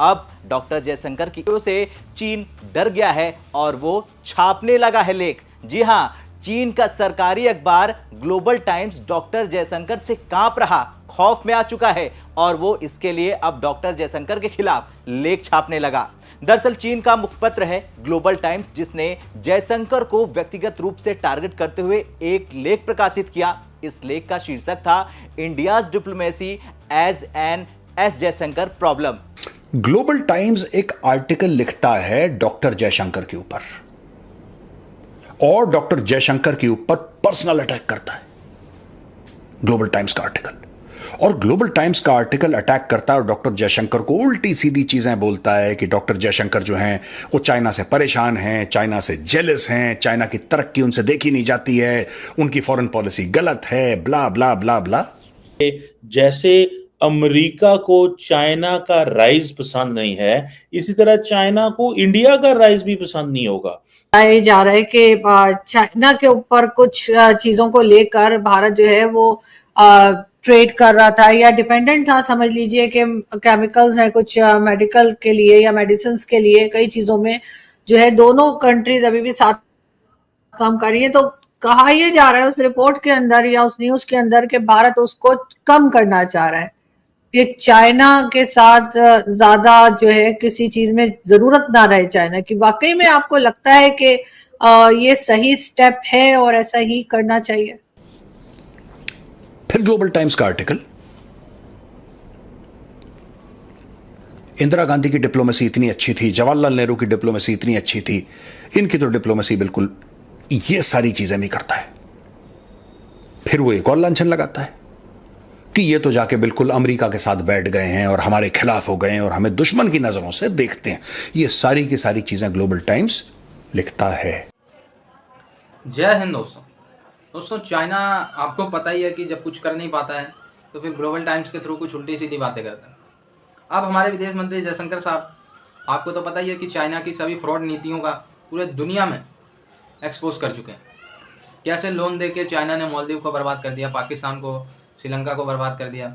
अब डॉक्टर जयशंकर की से चीन डर गया है और वो छापने लगा है लेख। जी हां, चीन का सरकारी अखबार ग्लोबल टाइम्स डॉक्टर जयशंकर से कांप रहा, खौफ में आ चुका है और वो इसके लिए अब डॉक्टर जयशंकर के खिलाफ लेख छापने लगा। दरअसल चीन का मुखपत्र है ग्लोबल टाइम्स, जिसने जयशंकर को व्यक्तिगत रूप से टारगेट करते हुए एक लेख प्रकाशित किया। इस लेख का शीर्षक था India's diplomacy as N S Jaishankar problem. Global Times एक आर्टिकल लिखता है डॉक्टर जयशंकर के ऊपर और डॉक्टर जयशंकर के ऊपर पर्सनल अटैक करता है। ग्लोबल टाइम्स का आर्टिकल, और ग्लोबल टाइम्स का आर्टिकल अटैक करता है और डॉक्टर जयशंकर को उल्टी सीधी चीजें बोलता है कि डॉक्टर जयशंकर जो हैं वो चाइना से परेशान हैं, चाइना से जेलस हैं, चाइना की तरक्की उनसे देखी नहीं जाती है, उनकी फॉरेन पॉलिसी गलत है, ब्ला ब्ला ब्ला ब्ला। जैसे अमेरिका को चाइना का राइज पसंद नहीं है, इसी तरह चाइना को इंडिया का राइज भी पसंद नहीं होगा। ये जा रहा है कि चाइना के ऊपर कुछ चीजों को लेकर भारत जो है वो ट्रेड कर रहा था या डिपेंडेंट था, समझ लीजिए कि केमिकल्स है कुछ मेडिकल के लिए या मेडिसिन के लिए, कई चीजों में जो है दोनों कंट्रीज अभी भी साथ काम कर रही है। तो कहा यह जा रहा है उस रिपोर्ट के अंदर या उस न्यूज के अंदर कि भारत उसको कम करना चाह रहा है कि चाइना के साथ ज्यादा जो है किसी चीज में जरूरत ना रहे चाइना की। वाकई में आपको लगता है कि ये सही स्टेप है और ऐसा ही करना चाहिए? फिर ग्लोबल टाइम्स का आर्टिकल, इंदिरा गांधी की डिप्लोमेसी इतनी अच्छी थी, जवाहरलाल नेहरू की डिप्लोमेसी इतनी अच्छी थी, इनकी तो डिप्लोमेसी बिल्कुल, ये सारी चीजें भी करता है। फिर वो एक और लांछन लगाता है कि ये तो जाके बिल्कुल अमेरिका के साथ बैठ गए हैं और हमारे खिलाफ हो गए हैं और हमें दुश्मन की नजरों से देखते हैं। ये सारी की सारी चीजें ग्लोबल टाइम्स लिखता है। जय हिंद दोस्तों, चाइना आपको पता ही है कि जब कुछ कर नहीं पाता है तो फिर ग्लोबल टाइम्स के थ्रू कुछ उल्टी सीधी बातें करता है। अब हमारे विदेश मंत्री जयशंकर साहब, आपको तो पता ही है कि चाइना की सभी फ्रॉड नीतियों का पूरे दुनिया में एक्सपोज कर चुके हैं। कैसे लोन दे के चाइना ने मालदीव को बर्बाद कर दिया, पाकिस्तान को, श्रीलंका को बर्बाद कर दिया,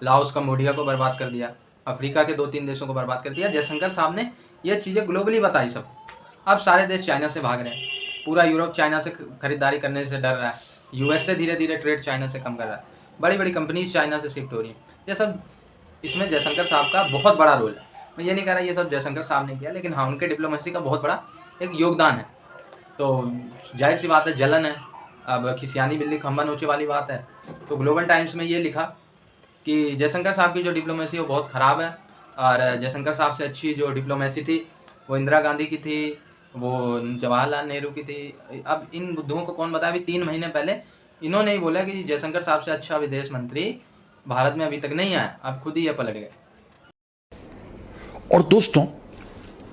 लाओस कंबोडिया को बर्बाद कर दिया, अफ्रीका के 2-3 देशों को बर्बाद कर दिया। जयशंकर साहब ने ये चीज़ें ग्लोबली बताई सब। अब सारे देश चाइना से भाग रहे हैं, पूरा यूरोप चाइना से खरीदारी करने से डर रहा है, यूएस से धीरे धीरे ट्रेड चाइना से कम कर रहा है, बड़ी बड़ी कंपनीज चाइना से शिफ्ट हो रही हैं। ये सब इसमें जयशंकर साहब का बहुत बड़ा रोल है। मैं ये नहीं कह रहा ये सब जयशंकर साहब ने किया, लेकिन हाँ, उनके डिप्लोमेसी का बहुत बड़ा एक योगदान है। तो जाहिर सी बात है, जलन है, अब खिसियानी बिल्ली खंभा नोचे वाली बात है। तो ग्लोबल टाइम्स में ये लिखा कि जयशंकर साहब की जो डिप्लोमेसी वो बहुत ख़राब है और जयशंकर साहब से अच्छी जो डिप्लोमेसी थी वो इंदिरा गांधी की थी, वो जवाहरलाल नेहरू की थी। अब इन बुद्धुओं को कौन बताया? अभी 3 महीने पहले इन्होंने ही बोला कि जयशंकर साहब से अच्छा विदेश मंत्री भारत में अभी तक नहीं आया, अब खुद ही ये पलट गए। और दोस्तों,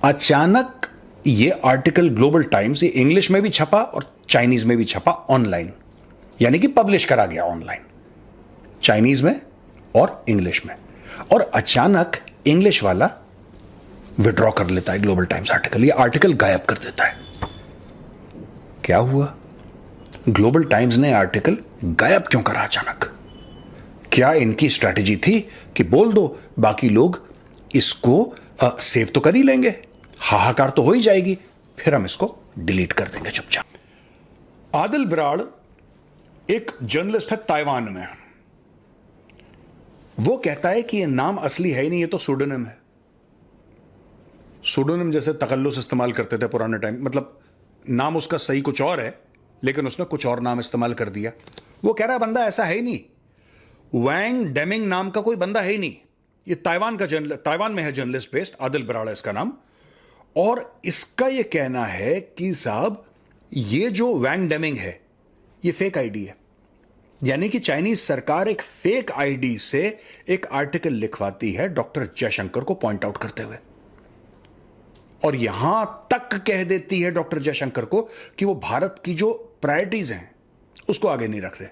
अचानक ये आर्टिकल ग्लोबल टाइम्स ये इंग्लिश में भी छपा और चाइनीज में भी छपा ऑनलाइन, यानी कि पब्लिश करा गया ऑनलाइन, चाइनीज में और इंग्लिश में। और अचानक इंग्लिश वाला विड्रॉ कर लेता है ग्लोबल टाइम्स आर्टिकल, ये आर्टिकल गायब कर देता है। क्या हुआ? ग्लोबल टाइम्स ने आर्टिकल गायब क्यों करा अचानक? क्या इनकी स्ट्रैटेजी थी कि बोल दो, बाकी लोग इसको सेव तो कर ही लेंगे, हाहाकार तो हो ही जाएगी, फिर हम इसको डिलीट कर देंगे चुपचाप। आदिल बराड़ एक जर्नलिस्ट है ताइवान में, वो कहता है कि ये नाम असली है ही नहीं, ये तो सूडोनिम है। सूडोनिम जैसे तकल्लुस इस्तेमाल करते थे पुराने टाइम, मतलब नाम उसका सही कुछ और है लेकिन उसने कुछ और नाम इस्तेमाल कर दिया। वो कह रहा है बंदा ऐसा है ही नहीं, वैंग डेमिंग नाम का कोई बंदा है ही नहीं, ये ताइवान में है जर्नलिस्ट बेस्ड, आदिल बराड़ है इसका नाम। और इसका यह कहना है कि साहब ये जो वैंग डेमिंग है ये फेक आईडी है, यानी कि चाइनीज सरकार एक फेक आईडी से एक आर्टिकल लिखवाती है डॉक्टर जयशंकर को पॉइंट आउट करते हुए, और यहां तक कह देती है डॉक्टर जयशंकर को कि वो भारत की जो प्रायोरिटीज हैं उसको आगे नहीं रख रहे,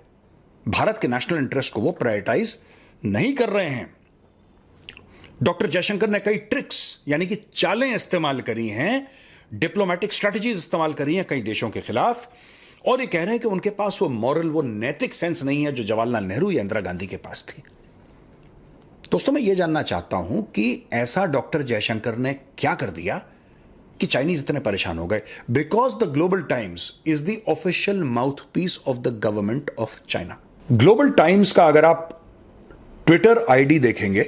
भारत के नेशनल इंटरेस्ट को वो प्रायोरिटाइज नहीं कर रहे हैं। डॉक्टर जयशंकर ने कई ट्रिक्स यानी कि चालें इस्तेमाल करी हैं, डिप्लोमेटिक स्ट्रेटजीज इस्तेमाल करी हैं कई देशों के खिलाफ, और ये कह रहे हैं कि उनके पास वो मॉरल, वो नैतिक सेंस नहीं है जो जवाहरलाल नेहरू या इंदिरा गांधी के पास थी। दोस्तों मैं ये जानना चाहता हूं कि ऐसा डॉक्टर जयशंकर ने क्या कर दिया कि चाइनीज इतने परेशान हो गए। Because the Global Times is the official mouth piece of the government of China. Global Times का अगर आप ट्विटर आईडी देखेंगे,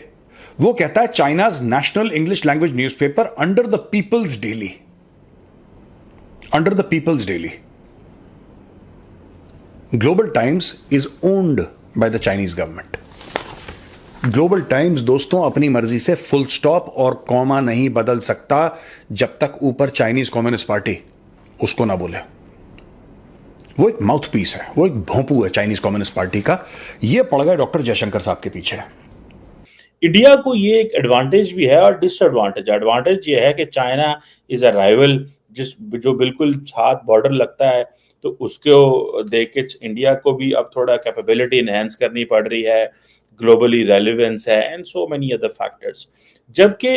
वो कहता है China's national English language newspaper under the People's Daily, under the People's Daily. Global Times is owned by the Chinese government. Global Times दोस्तों अपनी मर्जी से फुल स्टॉप और कॉमा नहीं बदल सकता जब तक ऊपर चाइनीज कम्युनिस्ट पार्टी उसको ना बोले। वो एक माउथ पीस है, वो एक भोंपू है चाइनीज कम्युनिस्ट पार्टी का। ये पड़ गए डॉक्टर जयशंकर साहब के पीछे। इंडिया को ये एक एडवांटेज भी है और डिसएडवांटेज। एडवांटेज ये है कि चाइना इज अ राइवल, जो बिल्कुल साथ बॉर्डर लगता है, तो उसको देख के इंडिया को भी अब थोड़ा कैपेबिलिटी इनहेंस करनी पड़ रही है, ग्लोबली रेलिवेंस है and so many other factors. जबकि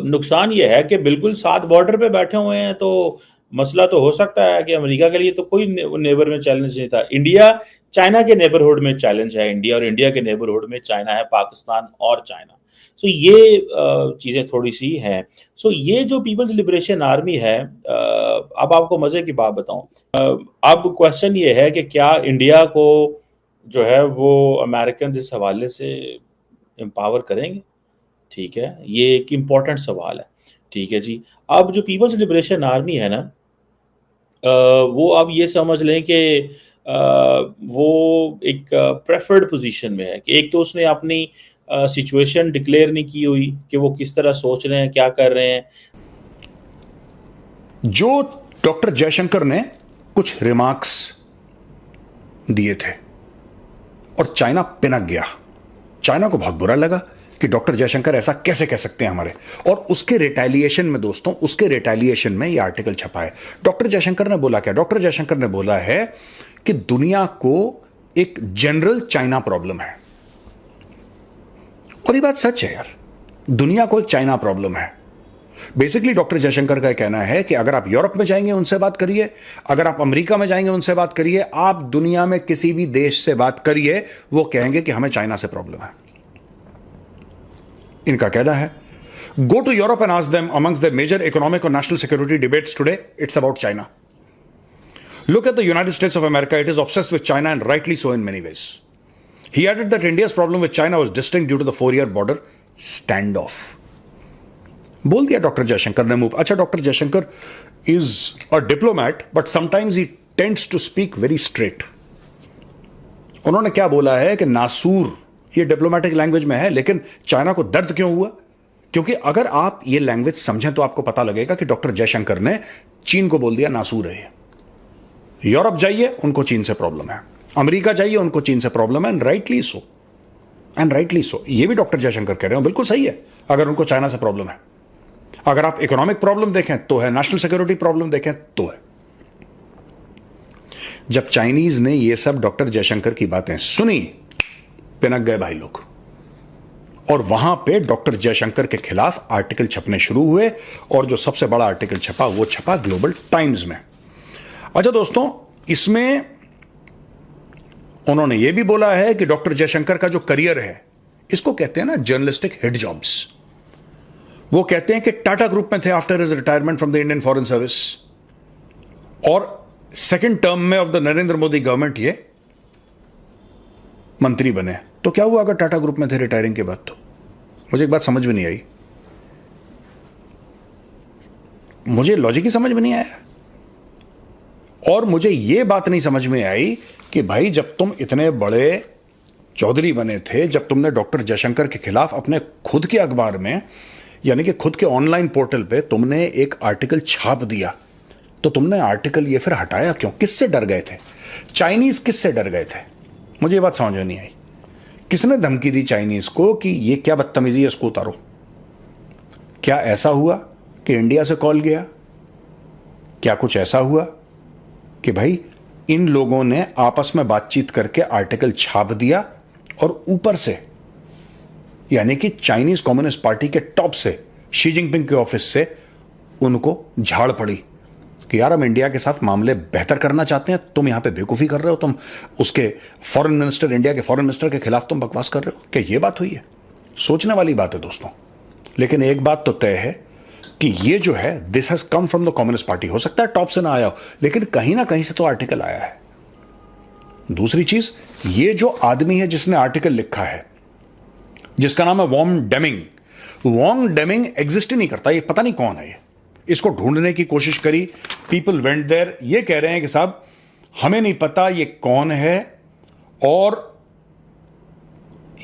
नुकसान ये है कि बिल्कुल साथ बॉर्डर पे बैठे हुए हैं, तो मसला तो हो सकता है कि अमेरिका के लिए तो कोई नेबर में चैलेंज नहीं था। इंडिया चाइना के नेबरहुड में चैलेंज है इंडिया, और इंडिया के नेबरहुड में चाइना है, पाकिस्तान और चाइना। सो ये चीज़ें थोड़ी सी हैं। सो ये जो पीपल्स लिबरेशन आर्मी है, अब आपको मज़े की बात बताऊं, अब क्वेश्चन ये है कि क्या इंडिया को जो है वो अमेरिकन इस हवाले से एम्पावर करेंगे? ठीक है, ये एक इम्पॉर्टेंट सवाल है। ठीक है जी। अब जो पीपल्स लिबरेशन आर्मी है ना, वो अब ये समझ लें कि वो एक प्रेफर्ड पोजीशन में है कि एक तो उसने अपनी सिचुएशन डिक्लेयर नहीं की हुई कि वो किस तरह सोच रहे हैं, क्या कर रहे हैं। जो डॉक्टर जयशंकर ने कुछ रिमार्क्स दिए थे और चाइना पिनक गया। चाइना को बहुत बुरा लगा कि डॉक्टर जयशंकर ऐसा कैसे कह सकते हैं हमारे, और उसके रिटेलिएशन में दोस्तों, उसके रिटेलिएशन में ये आर्टिकल छपा है। डॉक्टर जयशंकर ने बोला क्या? डॉक्टर जयशंकर ने बोला है कि दुनिया को एक जनरल चाइना प्रॉब्लम है, और ये बात सच है यार, दुनिया को एक चाइना प्रॉब्लम है। बेसिकली डॉक्टर जयशंकर का कहना है कि अगर आप यूरोप में जाएंगे उनसे बात करिए, अगर आप अमेरिका में जाएंगे उनसे बात करिए, आप दुनिया में किसी भी देश से बात करिए, वो कहेंगे कि हमें चाइना से प्रॉब्लम है। इनका कहना है go to Europe and ask them amongst the major economic और national security debates today it's about China. Look at the United States of America, it is obsessed with China and rightly so in many ways. He added that India's problem with China was distinct due to the 4-year border standoff. बोल दिया doctor Jaishankar ने मुंह। अच्छा, doctor Jaishankar is a diplomat but sometimes he tends to speak very straight. उन्होंने क्या बोला है कि नासूर, ये डिप्लोमेटिक लैंग्वेज में है, लेकिन चाइना को दर्द क्यों हुआ? क्योंकि अगर आप ये लैंग्वेज समझें तो आपको पता लगेगा कि डॉक्टर जयशंकर ने चीन को बोल दिया नासूर है। यूरोप जाइए, उनको चीन से प्रॉब्लम है, अमेरिका जाइए, उनको चीन से प्रॉब्लम है, and rightly so, and rightly सो। ये भी डॉक्टर जयशंकर कह रहे हो, बिल्कुल सही है। अगर उनको चाइना से प्रॉब्लम है, अगर आप इकोनॉमिक प्रॉब्लम देखें तो है, नेशनल सिक्योरिटी प्रॉब्लम देखें तो है। जब चाइनीज ने ये सब डॉक्टर जयशंकर की बातें सुनी, पिनक गए भाई लोग, और वहां पे डॉक्टर जयशंकर के खिलाफ आर्टिकल छपने शुरू हुए, और जो सबसे बड़ा आर्टिकल छपा वो छपा ग्लोबल टाइम्स में। अच्छा दोस्तों, इसमें उन्होंने यह भी बोला है कि डॉक्टर जयशंकर का जो करियर है, इसको कहते हैं ना जर्नलिस्टिक हिट जॉब्स। वो कहते हैं कि टाटा ग्रुप में थे after his retirement from the Indian foreign service, और सेकंड टर्म में of the Narendra Modi government ये मंत्री बने। तो क्या हुआ अगर टाटा ग्रुप में थे रिटायरिंग के बाद? तो मुझे एक बात समझ में नहीं आई, मुझे लॉजिक ही समझ में नहीं आया, और मुझे यह बात नहीं समझ में आई कि भाई जब तुम इतने बड़े चौधरी बने थे, जब तुमने डॉक्टर जयशंकर के खिलाफ अपने खुद के अखबार में, यानी कि खुद के ऑनलाइन पोर्टल पे तुमने एक आर्टिकल छाप दिया, तो तुमने आर्टिकल ये फिर हटाया क्यों? किससे डर गए थे? चाइनीज किससे डर गए थे? मुझे ये बात समझ में नहीं आई। किसने धमकी दी चाइनीज को कि ये क्या बदतमीजी है, इसको उतारो? क्या ऐसा हुआ कि इंडिया से कॉल गया? क्या कुछ ऐसा हुआ कि भाई इन लोगों ने आपस में बातचीत करके आर्टिकल छाप दिया, और ऊपर से यानी कि चाइनीज कम्युनिस्ट पार्टी के टॉप से, शी जिनपिंग के ऑफिस से उनको झाड़ पड़ी कि यार हम इंडिया के साथ मामले बेहतर करना चाहते हैं, तुम यहां पे बेवकूफ़ी कर रहे हो, तुम उसके फॉरेन मिनिस्टर, इंडिया के फॉरेन मिनिस्टर के खिलाफ तुम बकवास कर रहे हो। क्या ये बात हुई है? सोचने वाली बात है दोस्तों। लेकिन एक बात तो तय है कि ये जो है, this has come from the communist party. हो सकता है टॉप से ना आया हो, लेकिन कहीं ना कहीं से तो आर्टिकल आया है। दूसरी चीज, ये जो आदमी है जिसने आर्टिकल लिखा है, जिसका नाम है वॉन्ग डेमिंग एग्जिस्ट ही नहीं करता। ये पता नहीं कौन है। ये इसको ढूंढने की कोशिश करी, पीपल वेंट देयर। ये कह रहे हैं कि साहब हमें नहीं पता ये कौन है, और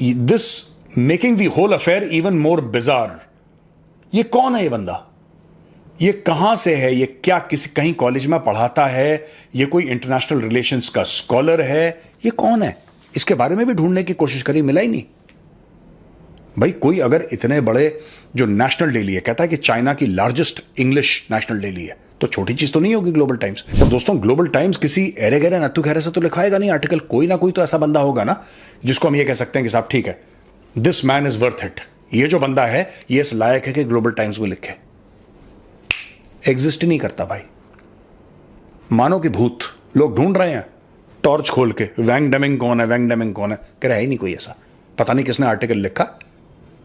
this making the whole affair even more bizarre. ये कौन है ये बंदा? ये कहां से है? ये क्या किसी कहीं कॉलेज में पढ़ाता है? ये कोई इंटरनेशनल रिलेशंस का स्कॉलर है? ये कौन है? इसके बारे में भी ढूंढने की कोशिश करी, मिला ही नहीं। भाई कोई अगर इतने बड़े जो नेशनल डेली है, कहता है कि चाइना की लार्जेस्ट इंग्लिश नेशनल डेली है, तो छोटी चीज तो नहीं होगी ग्लोबल टाइम्स। और दोस्तों ग्लोबल टाइम्स किसी एरे गहरे नत्थु खैरे से तो लिखाएगा नहीं आर्टिकल। कोई ना कोई तो ऐसा बंदा होगा ना जिसको हम ये कह सकते हैं कि साहब ठीक है, this man is worth it. ये जो बंदा है ये इस लायक है कि ग्लोबल टाइम्स में लिखे। एग्जिस्ट ही नहीं करता भाई। मानो कि भूत लोग ढूंढ रहे हैं टॉर्च खोल के, वैंग डेमिंग कौन है, वैंग डेमिंग कौन है। कह रहा है ही नहीं कोई ऐसा। पता नहीं किसने आर्टिकल लिखा,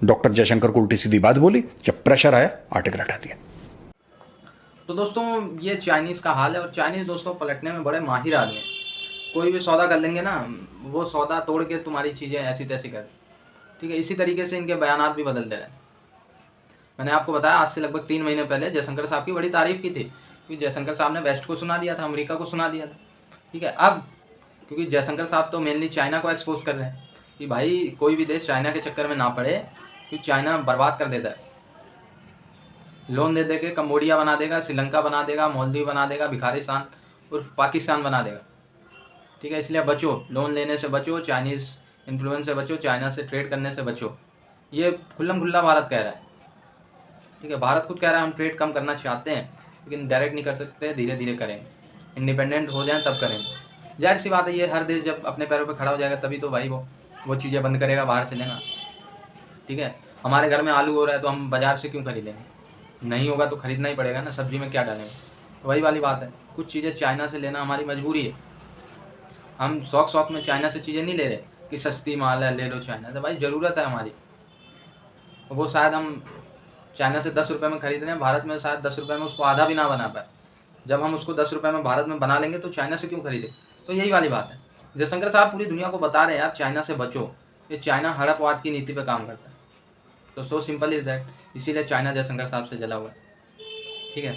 डॉक्टर जयशंकर को उल्टी सीधी बात बोली, जब प्रेशर आया आर्टिकल हटा दिया। तो दोस्तों ये चाइनीज़ का हाल है, और चाइनीज़ दोस्तों पलटने में बड़े माहिर आदमी हैं। कोई भी सौदा कर लेंगे ना, वो सौदा तोड़ के तुम्हारी चीज़ें ऐसी तैसी कर, ठीक है। इसी तरीके से इनके बयानात भी बदल दे रहे हैं। मैंने आपको बताया आज से लगभग 3 महीने पहले जयशंकर साहब की बड़ी तारीफ़ की थी, क्योंकि जयशंकर साहब ने वेस्ट को सुना दिया था, अमेरिका को सुना दिया था, ठीक है। अब क्योंकि जयशंकर साहब तो मेनली चाइना को एक्सपोज कर रहे हैं कि भाई कोई भी देश चाइना के चक्कर में ना पड़े, क्योंकि चाइना बर्बाद कर देता है। लोन दे दे के कंबोडिया बना देगा, श्रीलंका बना देगा, मालदीव बना देगा, भिखारिस्तान और पाकिस्तान बना देगा, ठीक है। इसलिए बचो, लोन लेने से बचो, चाइनीज़ इन्फ्लुएंस से बचो, चाइना से ट्रेड करने से बचो। ये खुल्लम खुल्ला भारत कह रहा है, ठीक है। भारत खुद कह रहा है हम ट्रेड कम करना चाहते हैं, लेकिन डायरेक्ट नहीं कर सकते, धीरे धीरे करेंगे, इंडिपेंडेंट हो जाएं तब करेंगे। जाहिर सी बात है, ये हर देश जब अपने पैरों पे खड़ा हो जाएगा तभी तो भाई वो चीज़ें बंद करेगा बाहर से लेना, ठीक है। हमारे घर में आलू हो रहा है तो हम बाज़ार से क्यों खरीदेंगे? नहीं होगा तो ख़रीदना ही पड़ेगा ना, सब्जी में क्या डालेंगे? तो वही वाली बात है, कुछ चीज़ें चाइना से लेना हमारी मजबूरी है। हम शौक में चाइना से चीज़ें नहीं ले रहे कि सस्ती माल है ले लो चाइना से, भाई ज़रूरत है हमारी। वो शायद हम चाइना से 10 रुपये में खरीद रहे हैं, भारत में शायद 10 रुपये में उसको आधा भी ना बना पाए। जब हम उसको 10 रुपये में भारत में बना लेंगे तो चाइना से क्यों खरीदें? तो यही वाली बात है। जयशंकर साहब पूरी दुनिया को बता रहे हैं यार चाइना से बचो, ये चाइना हड़पवाद की नीति पे काम करता है। तो सो सिंपल इज दैट, इसीलिए चाइना जयशंकर साहब से जला हुआ है, ठीक है।